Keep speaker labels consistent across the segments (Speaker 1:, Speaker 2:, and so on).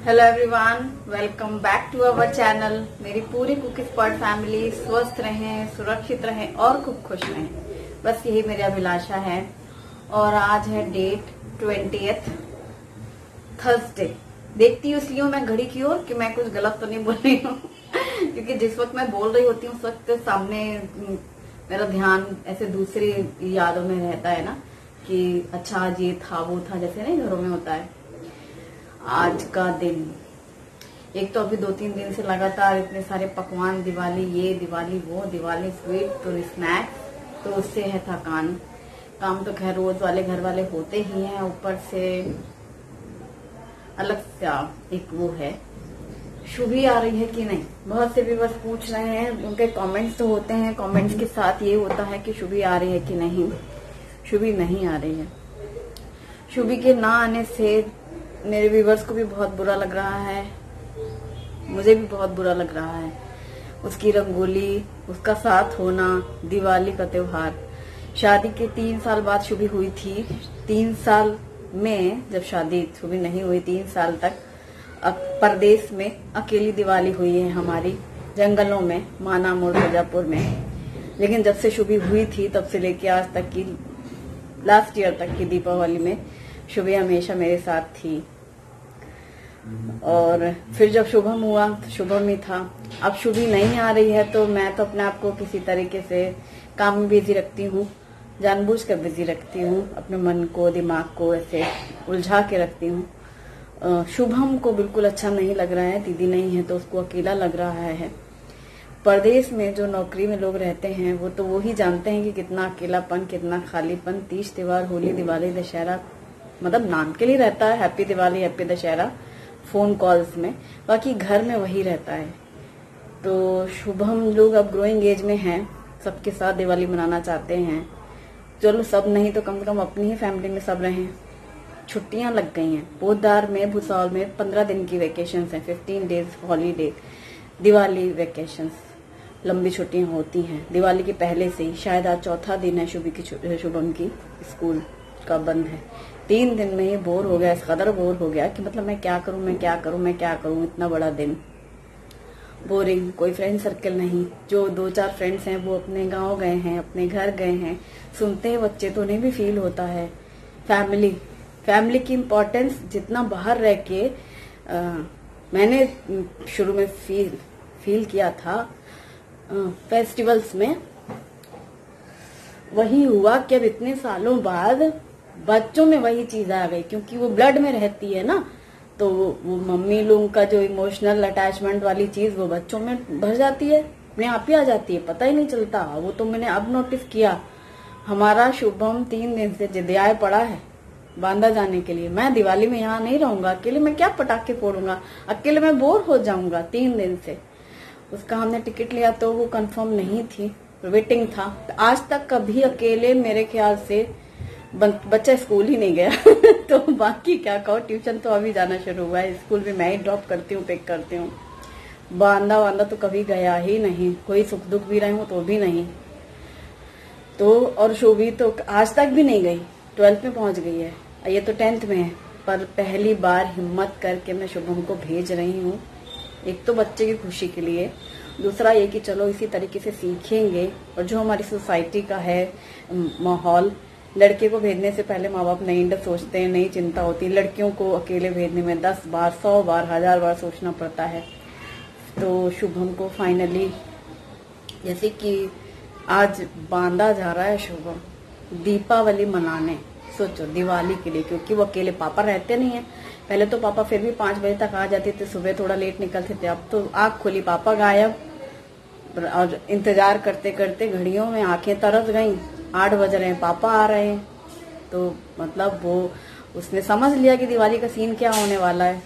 Speaker 1: Hello everyone, welcome back to our channel. मेरी पूरी cook spot family स्वस्थ रहें, सुरक्षित रहें और खूब खुश रहें, बस यही मेरी अभिलाषा है। और आज है डेट 20th थर्सडे। देखती हूँ इसलिए मैं घड़ी की ओर कि मैं कुछ गलत तो नहीं बोल रही हूँ क्योंकि जिस वक्त मैं बोल रही होती हूँ उस वक्त सामने मेरा ध्यान ऐसे दूसरी यादों में रहता है ना कि अच्छा आज ये था वो था, जैसे नहीं घरों में होता है। आज का दिन एक तो अभी 2-3 दिन से लगातार इतने सारे पकवान, दिवाली ये दिवाली वो, दिवाली स्वीट तो स्नैक्स, तो उससे है थकान। काम तो खैर रोज वाले घर वाले होते ही हैं, ऊपर से अलग सा एक वो है। शुभी आ रही है कि नहीं, बहुत से भी बस पूछ रहे हैं। उनके कमेंट्स तो होते हैं, कमेंट्स के साथ ये होता है कि शुभी आ रही है कि नहीं। शुभी नहीं आ रही है। शुभी के ना आने से मेरे व्यूवर्स को भी बहुत बुरा लग रहा है, मुझे भी बहुत बुरा लग रहा है। उसकी रंगोली, उसका साथ होना, दिवाली का त्योहार, शादी के 3 साल बाद शुभी हुई थी। 3 साल में जब शादी शुभी नहीं हुई, 3 साल तक परदेश में अकेली दिवाली हुई है हमारी, जंगलों में, माना मोड़ मिर्जापुर में। लेकिन जब से शुभी हुई थी तब से लेके आज तक की लास्ट ईयर तक की दीपावली में शुभी हमेशा मेरे साथ थी। और फिर जब शुभम हुआ तो शुभम ही था। अब शुभी नहीं आ रही है तो मैं तो अपने आप को किसी तरीके से काम में बिजी रखती हूँ, जानबूझ कर बिजी रखती हूँ, अपने मन को दिमाग को ऐसे उलझा के रखती हूँ। शुभम को बिल्कुल अच्छा नहीं लग रहा है, दीदी नहीं है तो उसको अकेला लग रहा है। परदेश में जो नौकरी में लोग रहते हैं वो तो वो ही जानते हैं कि कितना अकेलापन, कितना खालीपन। तीज त्योहार, होली, दिवाली, दशहरा मतलब नाम के लिए रहता है, happy Diwali, happy Dussehra, phone calls में, बाकी घर में वही रहता है। तो शुभम लोग अब ग्रोइंग एज में हैं, सबके साथ दिवाली मनाना चाहते हैं। चलो सब नहीं तो कम से कम अपनी ही फैमिली में सब रहें। छुट्टियां लग गई हैं, पोदार में, भुसावल में 15 दिन की वेकेशंस हैं, 15 डेज हॉलीडे, दिवाली वेकेशंस, लंबी छुट्टियां होती हैं दिवाली के पहले से ही। शायद आज चौथा दिन है शुभम की स्कूल का बंद है। 3 दिन में ही बोर हो गया, इस कदर बोर हो गया कि मतलब मैं क्या करूं, मैं क्या करूं, मैं क्या करूं। इतना बड़ा दिन बोरिंग, कोई फ्रेंड सर्कल नहीं। जो 2-4 फ्रेंड्स हैं वो अपने गांव गए हैं, अपने घर गए हैं। सुनते हैं बच्चे तो उन्हें भी फील होता है फैमिली की इम्पोर्टेंस जितना बाहर रह के मैंने शुरू में फील किया था फेस्टिवल्स में, वही हुआ कि अब इतने सालों बाद बच्चों में वही चीज आ गई, क्योंकि वो ब्लड में रहती है ना। तो वो मम्मी लोगों का जो इमोशनल अटैचमेंट वाली चीज वो बच्चों में भर जाती है, अपने आप ही आ जाती है, पता ही नहीं चलता। वो तो मैंने अब नोटिस किया। हमारा शुभम 3 दिन से जिद्दियाए पड़ा है बांदा जाने के लिए। मैं दिवाली में यहाँ नहीं रहूंगा, अकेले मैं क्या पटाखे फोड़ूंगा, अकेले मैं बोर हो जाऊंगा 3 दिन से। उसका हमने टिकट लिया तो वो कंफर्म नहीं थी, वेटिंग था। आज तक कभी अकेले मेरे ख्याल से बच्चा स्कूल ही नहीं गया तो बाकी क्या कहो, ट्यूशन तो अभी जाना शुरू हुआ है, स्कूल भी मैं ही ड्रॉप करती हूँ, पिक करती हूँ। बांदा तो कभी गया ही नहीं, कोई सुख दुख भी रहे हूँ तो भी नहीं। तो और शोभी तो आज तक भी नहीं गई, 12th में पहुंच गई है, ये तो 10th में है। पर पहली बार हिम्मत करके मैं शुभम को भेज रही हूँ, एक तो बच्चे की खुशी के लिए, दूसरा ये कि चलो इसी तरीके से सीखेंगे। और जो हमारी सोसाइटी का है माहौल, लड़के को भेजने से पहले माँ बाप नई सोचते हैं, नई चिंता होती है। लड़कियों को अकेले भेजने में 10 बार, 100 बार, 1000 बार सोचना पड़ता है। तो शुभम को फाइनली, जैसे कि आज बांदा जा रहा है शुभम दीपावली मनाने, सोचो दिवाली के लिए, क्योंकि वो अकेले पापा रहते नहीं है। पहले तो पापा फिर भी 5 बजे तक आ जाते थे, सुबह थोड़ा लेट निकलते थे। अब तो आंख खोली पापा गायब, और इंतजार करते करते घड़ियों में आंखें तरस गईं, 8 बज रहे हैं, पापा आ रहे हैं। तो मतलब वो उसने समझ लिया कि दिवाली का सीन क्या होने वाला है।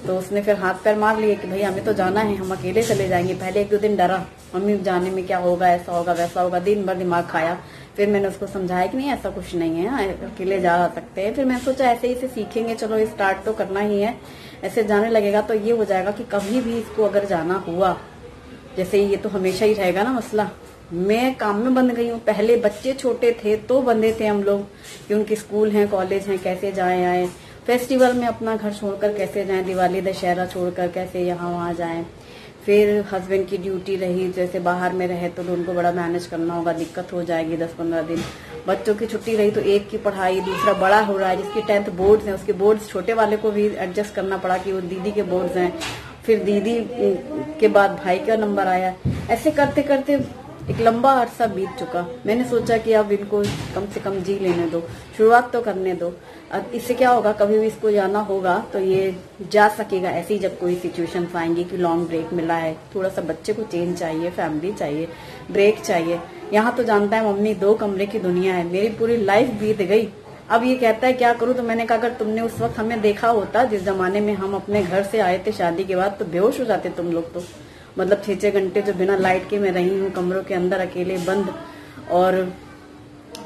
Speaker 1: तो उसने फिर हाथ पैर मार लिए कि भाई हमें तो जाना है, हम अकेले चले जाएंगे। पहले 1-2 दिन डरा, मम्मी जाने में क्या होगा, ऐसा होगा वैसा होगा, दिन भर दिमाग खाया। फिर मैंने उसको समझाया कि नहीं ऐसा कुछ नहीं है, अकेले जा सकते हैं। फिर मैं सोचा ऐसे ही से सीखेंगे, चलो स्टार्ट तो करना ही है। ऐसे जाने लगेगा तो ये हो जाएगा कि कभी भी इसको अगर जाना हुआ, जैसे ये तो हमेशा ही रहेगा ना मसला। मैं काम में बंध गई हूँ, पहले बच्चे छोटे थे तो बंधे थे हम लोग कि उनके स्कूल हैं, कॉलेज हैं, कैसे जाए आए। फेस्टिवल में अपना घर छोड़कर कैसे जाएं, दिवाली दशहरा छोड़कर कैसे यहाँ वहाँ जाएं। फिर हस्बैंड की ड्यूटी रही, जैसे बाहर में रहे तो उनको बड़ा मैनेज करना होगा, दिक्कत हो जाएगी 10-15 दिन। बच्चों की छुट्टी रही तो एक की पढ़ाई, दूसरा बड़ा हो रहा है जिसकी 10th बोर्ड्स हैं, उसके बोर्ड्स छोटे वाले को भी एडजस्ट करना पड़ा कि वो दीदी के बोर्ड्स हैं, फिर दीदी के बाद भाई का नंबर आया। ऐसे करते करते एक लंबा अरसा बीत चुका। मैंने सोचा कि अब इनको कम से कम जी लेने दो, शुरुआत तो करने दो। अब इससे क्या होगा, कभी भी इसको जाना होगा तो ये जा सकेगा। ऐसी जब कोई सिचुएशन आएंगी कि लॉन्ग ब्रेक मिला है, थोड़ा सा बच्चे को चेंज चाहिए, फैमिली चाहिए, ब्रेक चाहिए। यहाँ तो जानता है मम्मी 2 कमरे की दुनिया है, मेरी पूरी लाइफ बीत गई। अब ये कहता है क्या करूं, तो मैंने कहा अगर तुमने उस वक्त हमें देखा होता जिस जमाने में हम अपने घर से आए थे शादी के बाद, तो बेहोश हो जाते तुम लोग। तो मतलब 6-6 घंटे जो बिना लाइट के मैं रही हूँ कमरों के अंदर अकेले बंद। और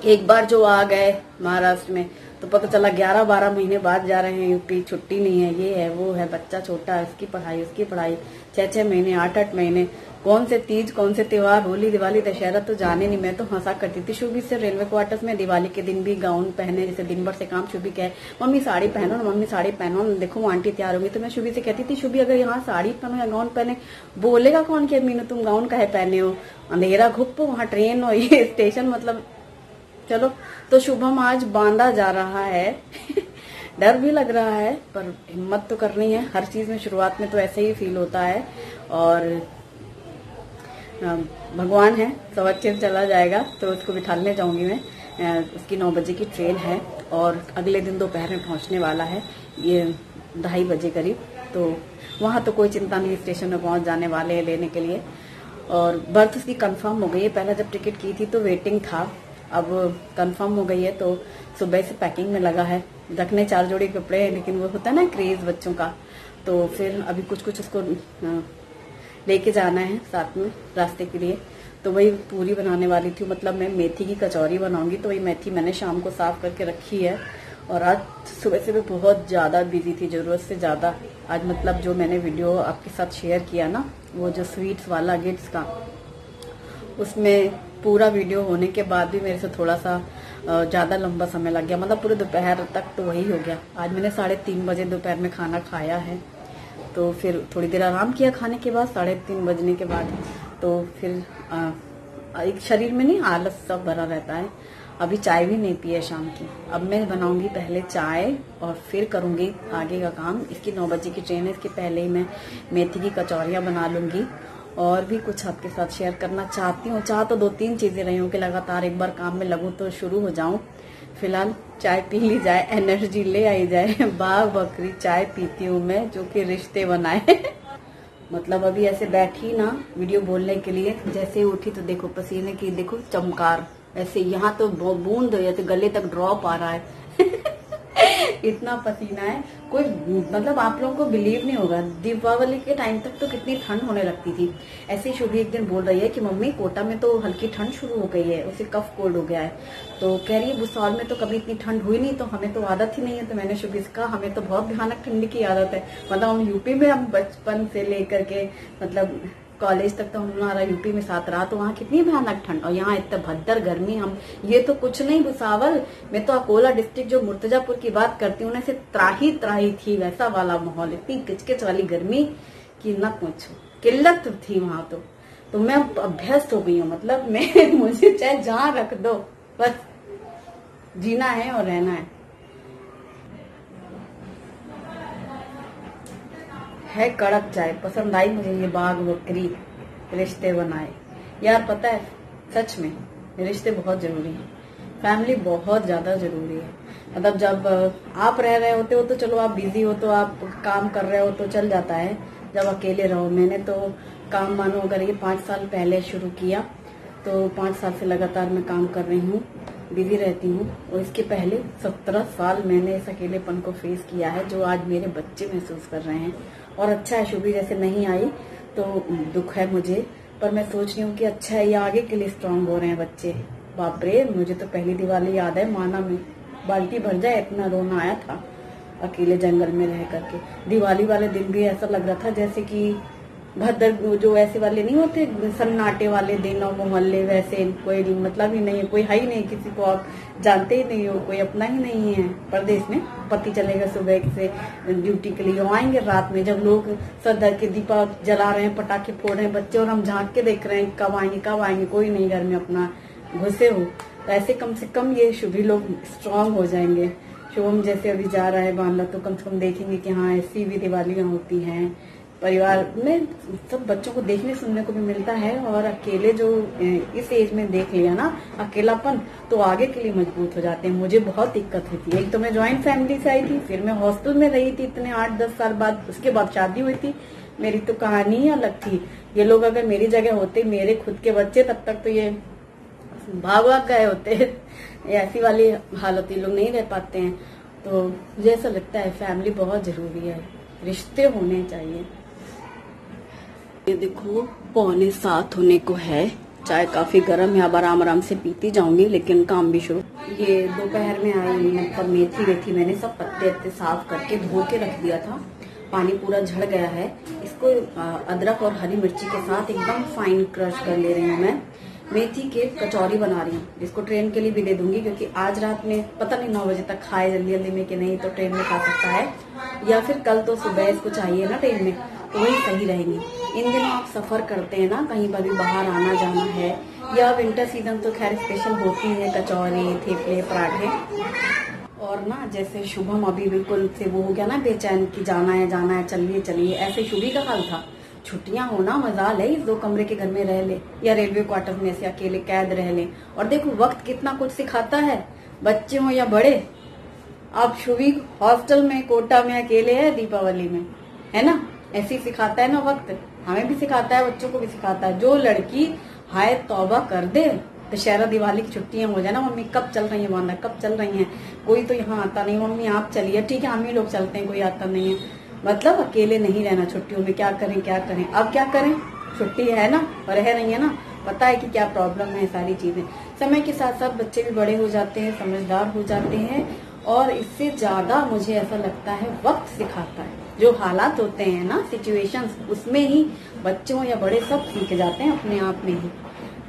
Speaker 1: एक बार जो आ गए महाराष्ट्र में तो पता चला 11-12 महीने बाद जा रहे हैं यूपी, छुट्टी नहीं है, ये है वो है, बच्चा छोटा है, इसकी पढ़ाई उसकी पढ़ाई, 6-6 महीने 8-8 महीने, कौन से तीज कौन से त्योहार, होली दिवाली दशहरा तो जाने नहीं। मैं तो हंसा करती थी शुभी से रेलवे क्वार्टर्स में, दिवाली के दिन भी गाउन पहने, जैसे दिन भर से काम, शुभी कहे मम्मी साड़ी पहनो ना, मम्मी साड़ी पहनो ना, देखो आंटी तैयार होंगी। तो मैं शुभी से कहती थी शुभी अगर यहाँ साड़ी पहनो या गाउन पहने, बोलेगा कौन कि मीनू तुम गाउन काहे पहने हो, अंधेरा घुप वहाँ ट्रेन हो, ये स्टेशन, मतलब चलो। तो शुभम आज बांधा जा रहा है डर भी लग रहा है पर हिम्मत तो करनी है। हर चीज में शुरुआत में तो ऐसे ही फील होता है। और भगवान है, 6:15 चला जाएगा तो उसको बिठाने जाऊंगी मैं। उसकी 9 बजे की ट्रेन है और अगले दिन दोपहर में पहुंचने वाला है, ये 2:30 बजे करीब। तो वहां तो कोई चिंता नहीं, स्टेशन में पहुंच जाने वाले हैं लेने के लिए। और बर्थ उसकी कंफर्म हो गई है, पहले जब टिकट की थी तो वेटिंग था, अब कंफर्म हो गई है। तो सुबह से पैकिंग में लगा है, रखने 4 जोड़ी कपड़े हैं, लेकिन वो होता है ना क्रेज बच्चों का, तो फिर अभी कुछ उसको लेके जाना है साथ में रास्ते के लिए। तो वही पूरी बनाने वाली थी, मतलब मैं मेथी की कचौरी बनाऊंगी, तो वही मेथी मैंने शाम को साफ करके रखी है। और आज सुबह से मैं बहुत ज्यादा बिजी थी, जरूरत से ज्यादा। आज मतलब जो मैंने वीडियो आपके साथ शेयर किया ना, वो जो स्वीट्स वाला गिफ्ट्स का, उसमें पूरा वीडियो होने के बाद भी मेरे से थोड़ा सा ज्यादा लंबा समय लग गया, मतलब पूरे दोपहर तक तो वही हो गया। आज मैंने 3:30 बजे दोपहर में खाना खाया है, तो फिर थोड़ी देर आराम किया खाने के बाद, 3:30 बजने के बाद। तो फिर एक शरीर में नहीं आलस सब भरा रहता है। अभी चाय भी नहीं पी है शाम की। अब मैं बनाऊंगी पहले चाय और फिर करूंगी आगे का काम। इसकी 9 बजे की ट्रेन है, इसके पहले ही मैं मेथी की कचौरियां बना लूंगी। और भी कुछ आपके साथ शेयर करना चाहती हूँ। चाह तो 2-3 चीजें रही हूँ कि लगातार एक बार काम में लगूं तो शुरू हो जाऊं। फिलहाल चाय पी ली जाए, एनर्जी ले आई जाए। बाघ बकरी चाय पीती हूँ मैं, जो कि रिश्ते बनाए। मतलब अभी ऐसे बैठी ना वीडियो बोलने के लिए, जैसे उठी तो देखो पसीने की देखो चमकार, ऐसे यहाँ तो बूंद जैसे गले तक ड्रॉप आ रहा है। इतना पसीना है, कोई मतलब आप लोगों को बिलीव नहीं होगा। दीपावली के टाइम तक तो कितनी ठंड होने लगती थी। ऐसे ही शुभी एक दिन बोल रही है कि मम्मी कोटा में तो हल्की ठंड शुरू हो गई है, उसे कफ कोल्ड हो गया है। तो कह रही है भुसावल में तो कभी इतनी ठंड हुई नहीं, तो हमें तो आदत ही नहीं है। तो मैंने शुभी से कहा हमें तो बहुत भयानक ठंड की आदत है, मतलब हम यूपी में, हम बचपन से लेकर के मतलब कॉलेज तक तो हमारा यूपी में साथ रहा, तो वहाँ कितनी भयानक ठंड, और यहाँ इतना भद्दर गर्मी। हम ये तो कुछ नहीं भुसावल, मैं तो अकोला डिस्ट्रिक्ट जो मुर्तजापुर की बात करती हूँ ना, से त्राही त्राही थी, वैसा वाला माहौल, इतनी किचकिच वाली गर्मी कि न पूछो, किल्लत थी वहाँ तो मैं अभ्यस्त हो गई हूँ। मतलब मैं मुझे चाहे जहाँ रख दो, बस जीना है और रहना है कड़क चाय। पसंद आई मुझे ये बाघ बकरी रिश्ते बनाए। यार पता है सच में रिश्ते बहुत जरूरी है, फैमिली बहुत ज्यादा जरूरी है। मतलब जब आप रह रहे होते हो तो चलो आप बिजी हो तो आप काम कर रहे हो तो चल जाता है, जब अकेले रहो। मैंने तो काम मानो अगर ये 5 साल पहले शुरू किया, तो 5 साल से लगातार मैं काम कर रही हूँ, बिजी रहती हूँ। और इसके पहले 17 साल मैंने इस अकेलेपन को फेस किया है, जो आज मेरे बच्चे महसूस कर रहे हैं। और अच्छा है शुभी जैसे नहीं आई तो दुख है मुझे, पर मैं सोच रही हूँ कि अच्छा है ये आगे के लिए स्ट्रांग हो रहे हैं बच्चे। बाप रे, मुझे तो पहली दिवाली याद है, माना में बाल्टी भर जाए इतना रोना आया था अकेले जंगल में रह करके। दिवाली वाले दिन भी ऐसा लग रहा था जैसे कि भद्र जो ऐसे वाले नहीं होते सन्नाटे वाले दिन और मोहल्ले, वैसे कोई मतलब ही नहीं है, कोई है ही नहीं, किसी को आप जानते ही नहीं हो, कोई अपना ही नहीं है। परदेश में पति चलेगा सुबह से ड्यूटी के लिए, आएंगे रात में जब लोग सदर के दीपा जला रहे हैं, पटाखे फोड़ रहे हैं बच्चे, और हम झांक के देख रहे हैं कब आएंगे, कोई नहीं घर में अपना घुसे हो। तो ऐसे कम से कम ये शुभी लोग स्ट्रांग हो जाएंगे। शुभम जैसे अभी जा रहा है बांदा, तो कम से कम देखेंगे कि हाँ ऐसी भी दिवालियां होती हैं। परिवार में सब बच्चों को देखने सुनने को भी मिलता है, और अकेले जो इस एज में देख लिया ना अकेलापन, तो आगे के लिए मजबूत हो जाते हैं। मुझे बहुत दिक्कत हुई थी, एक तो मैं ज्वाइंट फैमिली से आई थी, फिर मैं हॉस्टल में रही थी इतने 8-10 साल बाद, उसके बाद शादी हुई थी। मेरी तो कहानी ही अलग थी। ये लोग अगर मेरी जगह होते, मेरे खुद के बच्चे, तब तक तो ये भाग गए होते। ऐसी वाली हालत ये लोग नहीं रह पाते हैं। तो मुझे ऐसा लगता है फैमिली बहुत जरूरी है, रिश्ते होने चाहिए। ये देखो 6:45 होने को है, चाय काफी गर्म है, अब आराम आराम से पीती जाऊंगी, लेकिन काम भी शुरू। ये दोपहर में आई, मतलब मेथी मैंने सब पत्ते साफ करके धो के रख दिया था, पानी पूरा झड़ गया है। इसको अदरक और हरी मिर्ची के साथ एकदम फाइन क्रश कर ले रही हूँ मैं। मेथी के कचौरी बना रही हूँ, जिसको ट्रेन के लिए भी दे दूंगी, क्योंकि आज रात में पता नहीं 9 बजे तक खाए जल्दी में कि नहीं, तो ट्रेन में खा सकता है, या फिर कल तो सुबह इसको चाहिए ना ट्रेन में, तो वही सही रहेंगी। इन दिनों आप सफर करते हैं ना, कहीं पर भी बाहर आना जाना है, या विंटर सीजन तो खैर स्पेशल होती है कचौरी, थेपले, पराठे। और ना जैसे शुभम अभी बिल्कुल से वो हो गया ना बेचैन कि जाना है चलिए, ऐसे शुभी का हाल था। छुट्टियां होना मजा ले, इस 2 कमरे के घर में रह ले, या रेलवे क्वार्टर में ऐसे अकेले कैद रह ले। और देखो वक्त कितना कुछ सिखाता है, बच्चे हो या बड़े। अब शुभी हॉस्टल में कोटा में अकेले है दीपावली में, है ना, ऐसे ही सिखाता है ना वक्त, हमें भी सिखाता है, बच्चों को भी सिखाता है। जो लड़की हाय तौबा कर दे, दशहरा दिवाली की छुट्टियां हो जाए ना, मम्मी कब चल रही है बांदा, कब चल रही हैं, कोई तो यहाँ आता नहीं, मम्मी आप चलिए, ठीक है हम ही लोग चलते हैं, कोई आता नहीं है। मतलब अकेले नहीं रहना छुट्टियों में, क्या करें। अब क्या करें, छुट्टी है ना, और रह रही है ना, पता है कि क्या प्रॉब्लम है, सारी चीजें। समय के साथ साथ बच्चे भी बड़े हो जाते हैं, समझदार हो जाते हैं, और इससे ज्यादा मुझे ऐसा लगता है वक्त सिखाता है। जो हालात होते हैं ना, सिचुएशंस, उसमें ही बच्चों या बड़े सब सीख जाते हैं अपने आप में ही।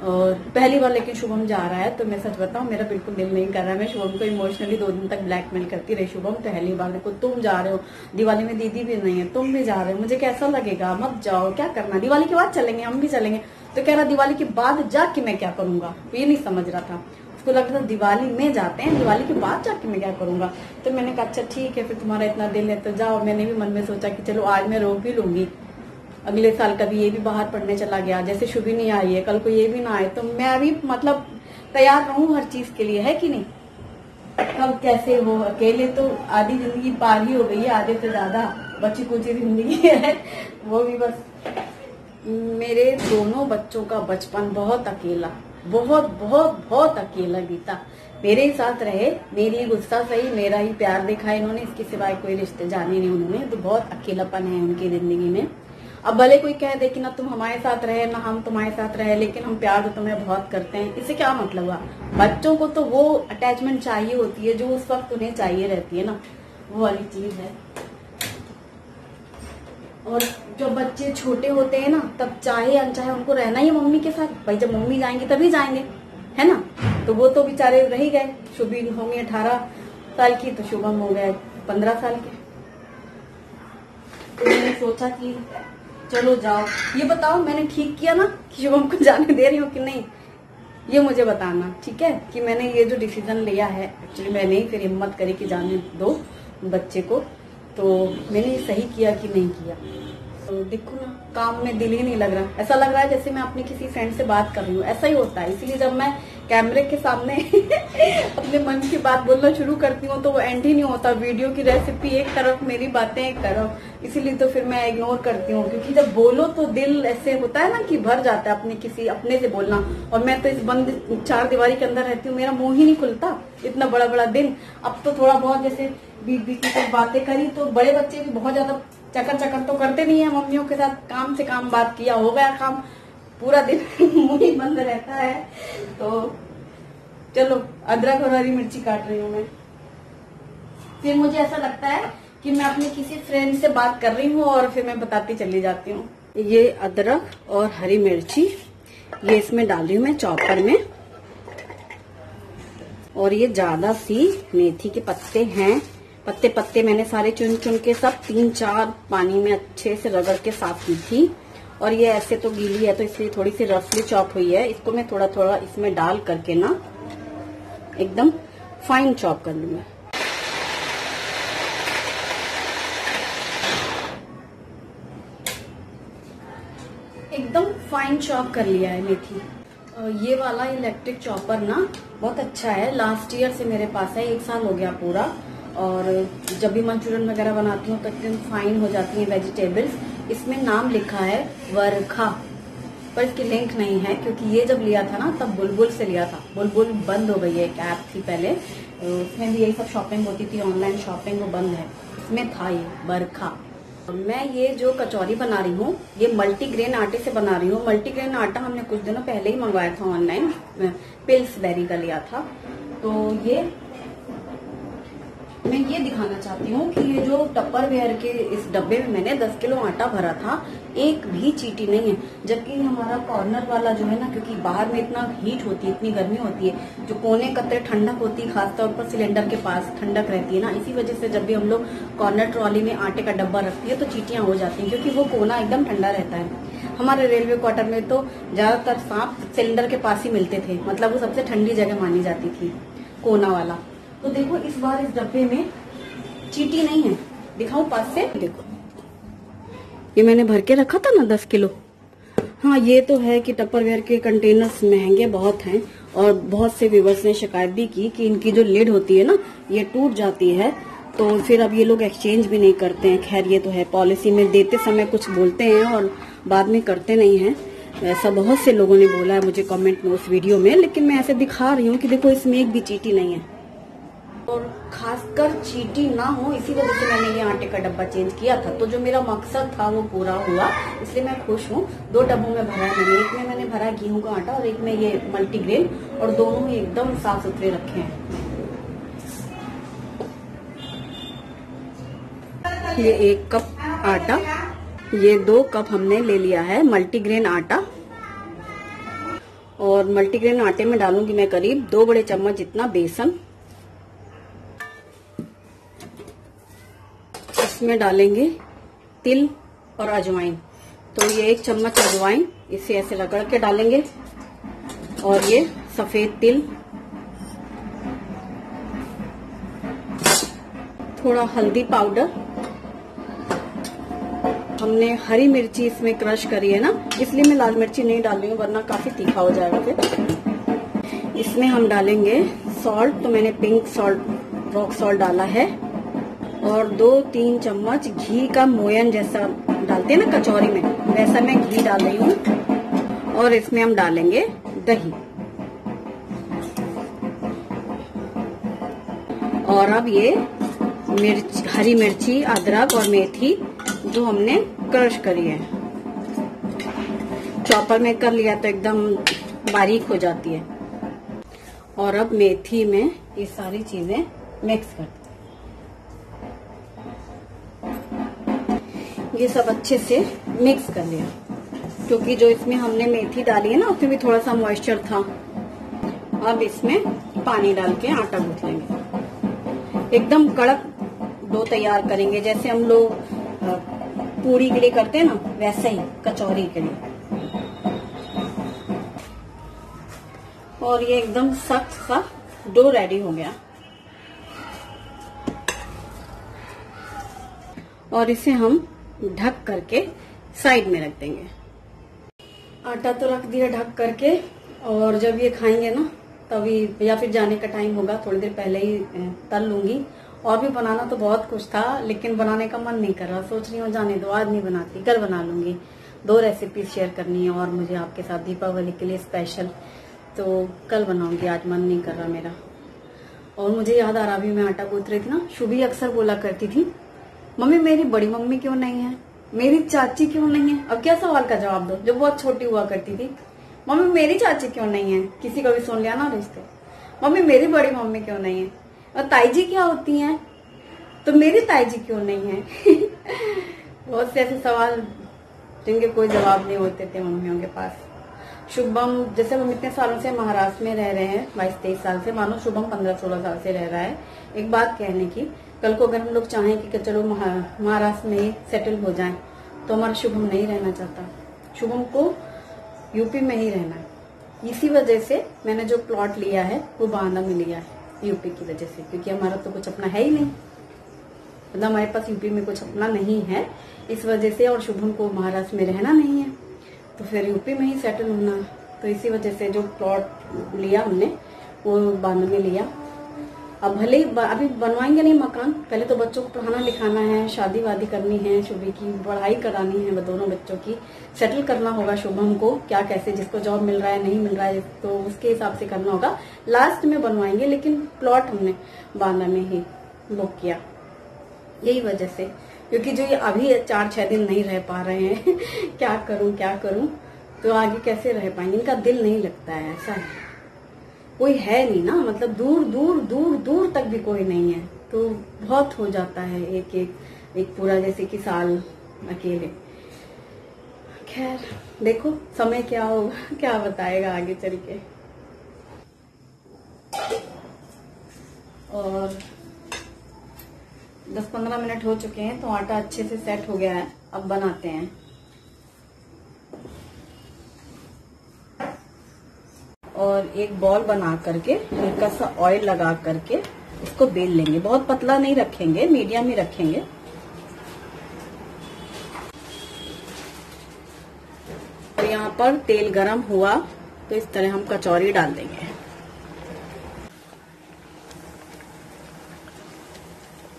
Speaker 1: और पहली बार लेकिन शुभम जा रहा है, तो मैं सच बताऊं मेरा बिल्कुल दिल नहीं कर रहा है। मैं शुभम को इमोशनली 2 दिन तक ब्लैकमेल करती रही, शुभम पहली बार देखो तुम जा रहे हो, दिवाली में दीदी भी नहीं है, तुम भी जा रहे हो, मुझे कैसा लगेगा, मत जाओ, क्या करना, दिवाली के बाद चलेंगे, हम भी चलेंगे। तो कह रहा दिवाली के बाद जाके मैं क्या करूंगा, ये नहीं समझ रहा था, उसको लग रहा था दिवाली में जाते हैं, दिवाली के बाद जाके मैं क्या करूंगा। तो मैंने कहा अच्छा ठीक है, फिर तुम्हारा इतना दिल है तो जाओ। मैंने भी मन में सोचा कि चलो आज मैं रोक भी लूंगी, अगले साल कभी ये भी बाहर पढ़ने चला गया, जैसे शुभी नहीं आई है, कल को ये भी ना आए, तो मैं अभी मतलब तैयार रहूं हर चीज के लिए, है कि नहीं। अब कैसे हो, अकेले तो आधी जिंदगी पार ही हो गई है, आधे से ज्यादा बची कुची जिंदगी है, वो भी बस। मेरे दोनों बच्चों का बचपन बहुत अकेला, बहुत अकेला बीता। मेरे ही साथ रहे, मेरी गुस्सा सही, मेरा ही प्यार देखा इन्होंने, इसके सिवाय कोई रिश्ते जाने नहीं उन्होंने, तो बहुत अकेलापन है उनकी जिंदगी में। अब भले कोई कह दे कि ना तुम हमारे साथ रहे ना हम तुम्हारे साथ रहे, लेकिन हम प्यार तो तुम्हें बहुत करते हैं, इससे क्या मतलब हुआ। बच्चों को तो वो अटैचमेंट चाहिए होती है जो उस वक्त उन्हें चाहिए रहती है ना, वो वाली चीज है। और जब बच्चे छोटे होते हैं ना, तब चाहे अनचाहे उनको रहना ही मम्मी के साथ, भाई जब मम्मी जाएंगे तभी जाएंगे, है ना। तो वो तो बेचारे रह ही गए, शुभी होंगी 18 साल की, तो शुभम हो गए 15 साल के। तो मैंने सोचा कि चलो जाओ, ये बताओ मैंने ठीक किया ना कि शुभम को जाने दे रही हूँ कि नहीं, ये मुझे बताना, ठीक है। कि मैंने ये जो डिसीजन लिया है, एक्चुअली मैंने ही फिर हिम्मत करी कि जाने दो बच्चे को, तो मैंने सही किया कि नहीं किया। तो देखो ना, काम में दिल ही नहीं लग रहा, ऐसा लग रहा है जैसे मैं अपनी किसी फ्रेंड से बात कर रही हूँ, ऐसा ही होता है। इसीलिए जब मैं कैमरे के सामने अपने मन की बात बोलना शुरू करती हूँ तो वो एंड ही नहीं होता, वीडियो की रेसिपी एक तरफ, मेरी बातें एक तरफ, इसीलिए तो फिर मैं इग्नोर करती हूँ। क्योंकि जब बोलो तो दिल ऐसे होता है ना कि भर जाता है अपने से बोलना, और मैं तो इस बंद 4 दीवारी के अंदर रहती हूँ, मेरा मुंह ही नहीं खुलता इतना बड़ा दिन। अब तो थोड़ा बहुत जैसे बीच में बातें करी, तो बड़े बच्चे भी बहुत ज्यादा चकर तो करते नहीं है मम्मियों के साथ, काम से काम बात किया हो गया काम, पूरा दिन मुंह ही बंद रहता है। तो चलो अदरक और हरी मिर्ची काट रही हूँ मैं। फिर मुझे ऐसा लगता है कि मैं अपने किसी फ्रेंड से बात कर रही हूँ और फिर मैं बताती चली जाती हूँ। ये अदरक और हरी मिर्ची ये इसमें डाल रही हूँ मैं चॉपर में। और ये ज्यादा सी मेथी के पत्ते हैं, पत्ते मैंने सारे चुन चुन के सब 3-4 पानी में अच्छे से रगड़ के साफ की थी। और ये ऐसे तो गीली है तो इसलिए थोड़ी सी रफली चॉप हुई है। इसको मैं थोड़ा थोड़ा इसमें डाल करके ना एकदम फाइन चॉप कर लूंगी। एकदम फाइन चॉप कर लिया है मेथी। ये वाला इलेक्ट्रिक चॉपर ना बहुत अच्छा है, लास्ट ईयर से मेरे पास है, 1 साल हो गया पूरा। और जब भी मंचूरियन वगैरह बनाती हूँ तो एकदम फाइन हो जाती है वेजिटेबल्स। इसमें नाम लिखा है वर्खा, पर इसकी लिंक नहीं है क्योंकि ये जब लिया था ना तब बुलबुल से लिया था। बुलबुल बंद हो गई है, एक ऐप थी पहले, उसमें भी यही सब शॉपिंग होती थी, ऑनलाइन शॉपिंग, वो बंद है। इसमें था ये वर्खा। मैं ये जो कचौरी बना रही हूँ ये मल्टीग्रेन आटे से बना रही हूँ। मल्टीग्रेन आटा हमने कुछ दिनों पहले ही मंगवाया था ऑनलाइन, पिल्सबेरी का लिया था। तो ये मैं ये दिखाना चाहती हूँ कि ये जो टप्परवेयर के इस डब्बे में मैंने 10 किलो आटा भरा था, एक भी चीटी नहीं है। जबकि हमारा कॉर्नर वाला जो है ना, क्योंकि बाहर में इतना हीट होती है, इतनी गर्मी होती है, जो कोने कतरे ठंडक होती है, खासतौर पर सिलेंडर के पास ठंडक रहती है ना, इसी वजह से जब भी हम लोग कॉर्नर ट्रॉली में आटे का डब्बा रखती है तो चीटियां हो जाती हैं, क्योंकि वो कोना एकदम ठंडा रहता है। हमारे रेलवे क्वार्टर में तो ज्यादातर सांप सिलेंडर के पास ही मिलते थे, मतलब वो सबसे ठंडी जगह मानी जाती थी, कोना वाला। तो देखो इस बार इस डब्बे में चीटी नहीं है, दिखाऊं पास से, देखो ये मैंने भर के रखा था ना 10 किलो। हाँ ये तो है कि टप्परवेयर के कंटेनर्स महंगे बहुत हैं, और बहुत से व्यूअर्स ने शिकायत भी की कि इनकी जो लिड होती है ना ये टूट जाती है, तो फिर अब ये लोग एक्सचेंज भी नहीं करते हैं। खैर ये तो है, पॉलिसी में देते समय कुछ बोलते हैं और बाद में करते नहीं है। ऐसा बहुत से लोगों ने बोला है मुझे कमेंट में उस वीडियो में, लेकिन मैं ऐसे दिखा रही हूँ कि देखो इसमें एक भी चीटी नहीं है, और खासकर चीटी ना हो इसी वजह से मैंने ये आटे का डब्बा चेंज किया था। तो जो मेरा मकसद था वो पूरा हुआ, इसलिए मैं खुश हूँ। 2 डब्बों में भरा है मैंने, एक में मैंने भरा गेहूं का आटा और एक में ये मल्टीग्रेन, और दोनों ही एकदम साफ सुथरे रखे हैं। ये 1 कप आटा, ये 2 कप हमने ले लिया है मल्टीग्रेन आटा, और मल्टीग्रेन आटे में डालूंगी मैं करीब 2 बड़े चम्मच जितना बेसन। इसमें डालेंगे तिल और अजवाइन, तो ये 1 चम्मच अजवाइन, इसे ऐसे रगड़ के डालेंगे। और ये सफेद तिल, थोड़ा हल्दी पाउडर, हमने हरी मिर्ची इसमें क्रश करी है ना, इसलिए मैं लाल मिर्ची नहीं डाल रही हूँ वरना काफी तीखा हो जाएगा फिर। इसमें हम डालेंगे सॉल्ट, तो मैंने पिंक सॉल्ट, रॉक सॉल्ट डाला है, और 2-3 चम्मच घी का मोयन जैसा डालते हैं ना कचौरी में, वैसा मैं घी डाल रही हूँ। और इसमें हम डालेंगे दही। और अब ये हरी मिर्ची, अदरक और मेथी जो हमने क्रश करी है, चॉपर में कर लिया तो एकदम बारीक हो जाती है। और अब मेथी में ये सारी चीजें मिक्स कर, ये सब अच्छे से मिक्स कर लिया, क्योंकि जो इसमें हमने मेथी डाली है ना उसमें भी थोड़ा सा मॉइस्चर था। अब इसमें पानी डाल के आटा गूंथ लेंगे, एकदम कड़क डो तैयार करेंगे, जैसे हम लोग पूरी के लिए करते हैं ना वैसे ही कचौरी के लिए। और ये एकदम सख्त सा डो रेडी हो गया, और इसे हम ढक करके साइड में रख देंगे। आटा तो रख दिया ढक करके, और जब ये खाएंगे ना तभी, या फिर जाने का टाइम होगा थोड़ी देर पहले ही तल लूंगी। और भी बनाना तो बहुत कुछ था, लेकिन बनाने का मन नहीं कर रहा, सोच रही हूँ जाने दो, आज नहीं बनाती, कल बना लूंगी। 2 रेसिपीज शेयर करनी है और मुझे आपके साथ दीपावली के लिए स्पेशल, तो कल बनाऊंगी, आज मन नहीं कर रहा मेरा। और मुझे याद आ रहा, अभी मैं आटा गूंथ रही थी ना, शुभी अक्सर बोला करती थी, मम्मी मेरी बड़ी मम्मी क्यों नहीं है, मेरी चाची क्यों नहीं है। अब क्या सवाल का जवाब दो, जो बहुत छोटी हुआ करती थी, मम्मी मेरी चाची क्यों नहीं है, किसी को भी सुन लिया ना रिश्ते, मम्मी मेरी बड़ी मम्मी क्यों नहीं है, और ताई जी क्या होती हैं, तो मेरी ताई जी क्यों नहीं है। बहुत से ऐसे सवाल जिनके कोई जवाब नहीं होते थे मम्मियों के पास। शुभम, जैसे हम इतने सालों से महाराष्ट्र में रह रहे हैं, 22-23 साल से, मानो शुभम 15-16 साल से रह रहा है। एक बात कहने की, कल को अगर हम लोग चाहें कि चलो महाराष्ट्र में ही सेटल हो जाएं, तो हमारा शुभम नहीं रहना चाहता। शुभम को यूपी में ही रहना है। इसी वजह से मैंने जो प्लॉट लिया है वो बांदा में लिया है, यूपी की वजह से, क्योंकि हमारा तो कुछ अपना है ही नहीं, मतलब हमारे पास यूपी में कुछ अपना नहीं है इस वजह से, और शुभम को महाराष्ट्र में रहना नहीं है, तो फिर यूपी में ही सेटल होना। तो इसी वजह से जो प्लॉट लिया हमने वो बांदा में लिया। अब भले ही अभी बनवाएंगे नहीं मकान, पहले तो बच्चों को पढ़ाना लिखाना है, शादी वादी करनी है, शुभी की पढ़ाई करानी है, दोनों बच्चों की सेटल करना होगा। शुभम को क्या कैसे, जिसको जॉब मिल रहा है नहीं मिल रहा है, तो उसके हिसाब से करना होगा। लास्ट में बनवाएंगे, लेकिन प्लॉट हमने बांदा में ही बुक किया, यही वजह से। क्योंकि जो ये अभी 4-6 दिन नहीं रह पा रहे हैं क्या करूं, तो आगे कैसे रह पाएंगे, इनका दिल नहीं लगता है, ऐसा है। कोई है नहीं ना, मतलब दूर दूर दूर दूर तक भी कोई नहीं है, तो बहुत हो जाता है एक पूरा जैसे कि साल अकेले। खैर देखो समय क्या होगा, क्या बताएगा आगे चल के। और 10-15 मिनट हो चुके हैं, तो आटा अच्छे से सेट हो गया है। अब बनाते हैं। और एक बॉल बना करके हल्का सा ऑयल लगा करके इसको बेल लेंगे। बहुत पतला नहीं रखेंगे, मीडियम ही रखेंगे। और यहाँ पर तेल गरम हुआ तो इस तरह हम कचौरी डाल देंगे।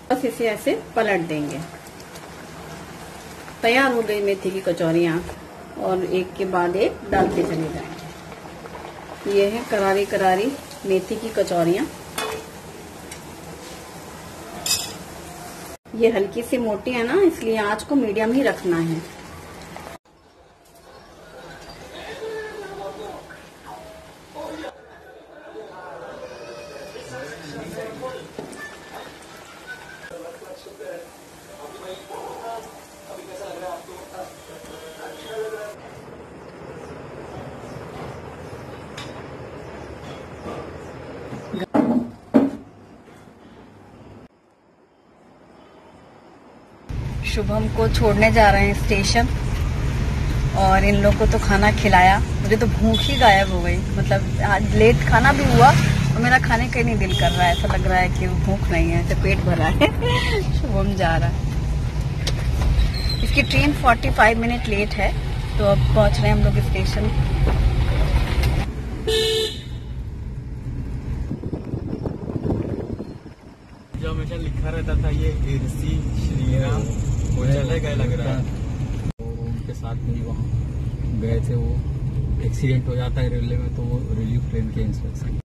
Speaker 1: बस इसे ऐसे पलट देंगे। तैयार हो गई मेथी की कचौरियाँ, और एक के बाद एक डालते चले जाएंगे। ये है करारी करारी मेथी की कचौरियाँ। ये हल्की सी मोटी है ना, इसलिए आंच को मीडियम ही रखना है। शुभम को छोड़ने जा रहे हैं स्टेशन, और इन लोग को तो खाना खिलाया। मुझे तो भूख ही गायब हो गई, मतलब आज लेट खाना भी हुआ और मेरा खाने का ही नहीं दिल कर रहा है। ऐसा लग रहा है कि भूख नहीं है, तो पेट भरा है। शुभम जा रहा है। इसकी ट्रेन 45 मिनट लेट है, तो अब पहुंच रहे हैं हम लोग स्टेशन।
Speaker 2: जो हमेशा लिखा रहता था ये इरसी श्रीराम, वो चले गए लग रहा है। तो उनके साथ में वहाँ गए थे, वो एक्सीडेंट हो जाता है रेलवे में, तो वो रिलीफ ट्रेन के इंस्ट्रक्शन।